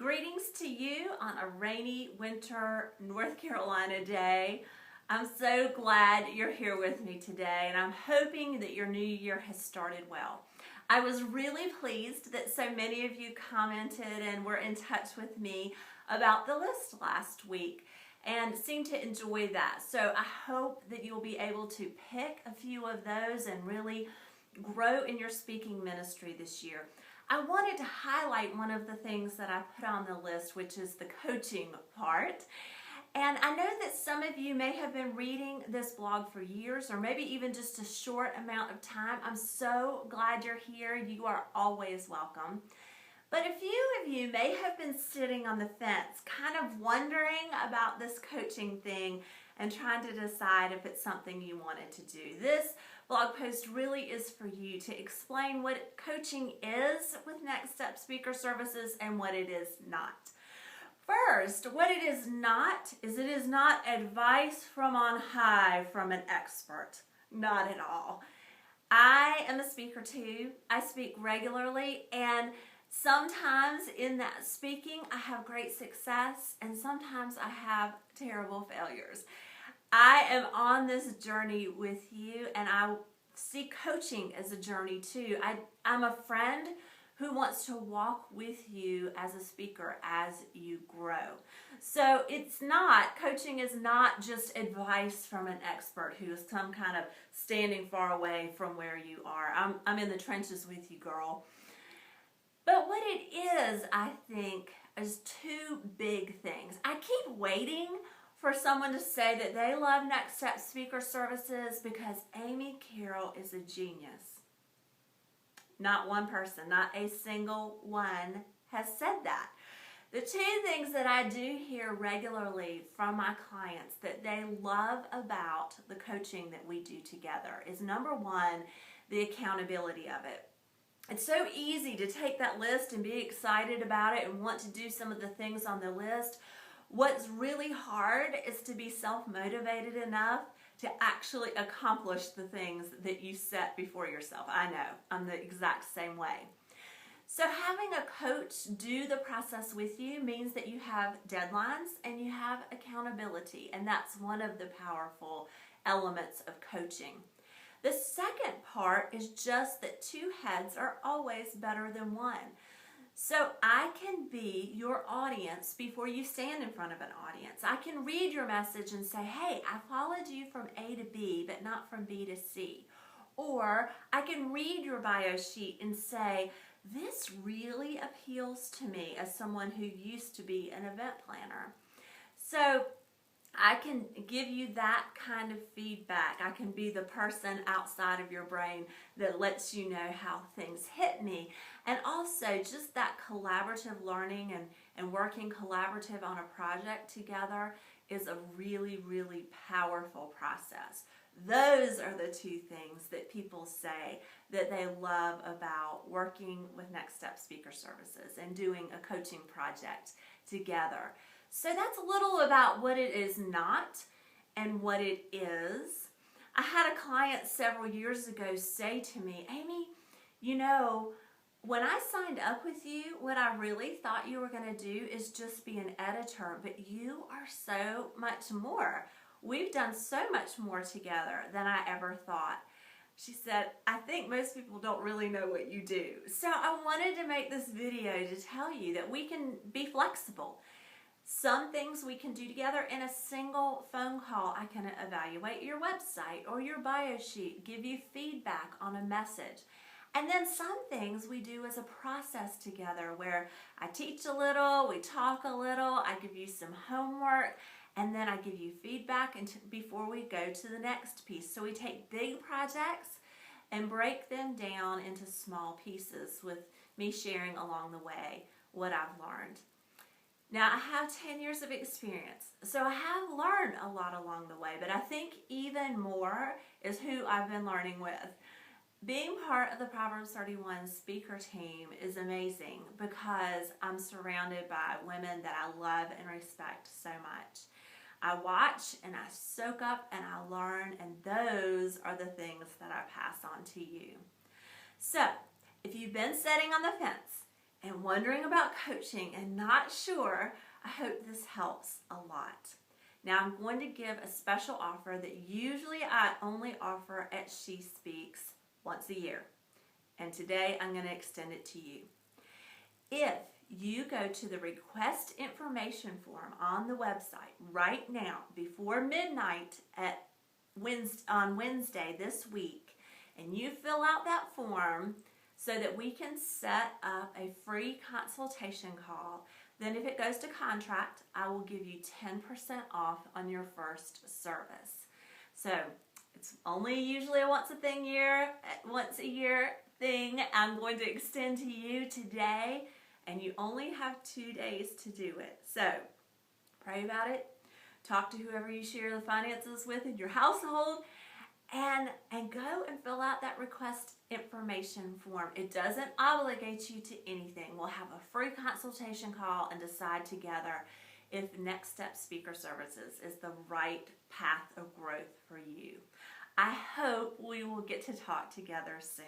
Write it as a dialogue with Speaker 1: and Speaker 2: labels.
Speaker 1: Greetings to you on a rainy winter North Carolina day. I'm so glad you're here with me today, and I'm hoping that your new year has started well. I was really pleased that so many of you commented and were in touch with me about the list last week and seemed to enjoy that. So I hope that you'll be able to pick a few of those and really grow in your speaking ministry this year. I wanted to highlight one of the things that I put on the list, which is the coaching part. And I know that some of you may have been reading this blog for years or maybe even just a short amount of time. I'm so glad you're here. You are always welcome. But a few of you may have been sitting on the fence, kind of wondering about this coaching thing and trying to decide if it's something you wanted to do. This blog post really is for you to explain what coaching is with Next Step Speaker Services and what it is not. First, what it is not is it is not advice from on high from an expert. Not at all. I am a speaker too. I speak regularly, and sometimes in that speaking I have great success and sometimes I have terrible failures. I am on this journey with you, and I see coaching as a journey too. I'm a friend who wants to walk with you as a speaker as you grow. So coaching is not just advice from an expert who is some kind of standing far away from where you are. I'm in the trenches with you, girl. But what it is, I think, is two big things. I keep waiting for someone to say that they love Next Step Speaker Services because Amy Carroll is a genius. Not one person, not a single one has said that. The two things that I do hear regularly from my clients that they love about the coaching that we do together is, number one, the accountability of it. It's so easy to take that list and be excited about it and want to do some of the things on the list. What's really hard is to be self-motivated enough to actually accomplish the things that you set before yourself. I know, I'm the exact same way. So having a coach do the process with you means that you have deadlines and you have accountability, and that's one of the powerful elements of coaching. The second part is just that two heads are always better than one. So I can be your audience before you stand in front of an audience. I can read your message and say, hey, I followed you from A to B, but not from B to C. Or I can read your bio sheet and say, this really appeals to me as someone who used to be an event planner. So I can give you that kind of feedback. I can be the person outside of your brain that lets you know how things hit me. And also just that collaborative learning and working collaborative on a project together is a really, really powerful process. Those are the two things that people say that they love about working with Next Step Speaker Services and doing a coaching project together. So that's a little about what it is not and what it is. I had a client several years ago say to me, Amy, you know, when I signed up with you, what I really thought you were going to do is just be an editor, but you are so much more. We've done so much more together than I ever thought. She said, I think most people don't really know what you do. So I wanted to make this video to tell you that we can be flexible. Some things we can do together in a single phone call. I can evaluate your website or your bio sheet, give you feedback on a message. And then some things we do as a process together where I teach a little, we talk a little, I give you some homework, and then I give you feedback before we go to the next piece. So we take big projects and break them down into small pieces with me sharing along the way what I've learned. Now, I have 10 years of experience, so I have learned a lot along the way, but I think even more is who I've been learning with. Being part of the Proverbs 31 speaker team is amazing because I'm surrounded by women that I love and respect so much. I watch and I soak up and I learn, and those are the things that I pass on to you. So, if you've been sitting on the fence and wondering about coaching and not sure, I hope this helps a lot. Now I'm going to give a special offer that usually I only offer at She Speaks once a year. And today I'm going to extend it to you. If you go to the request information form on the website right now before midnight on Wednesday this week, and you fill out that form so that we can set up a free consultation call, then if it goes to contract, I will give you 10% off on your first service. So it's only usually a once a year thing. I'm going to extend to you today, and you only have 2 days to do it. So pray about it. Talk to whoever you share the finances with in your household, and go and fill out that request information form. It doesn't obligate you to anything. We'll have a free consultation call and decide together if Next Step Speaker Services is the right path of growth for you. I hope we will get to talk together soon.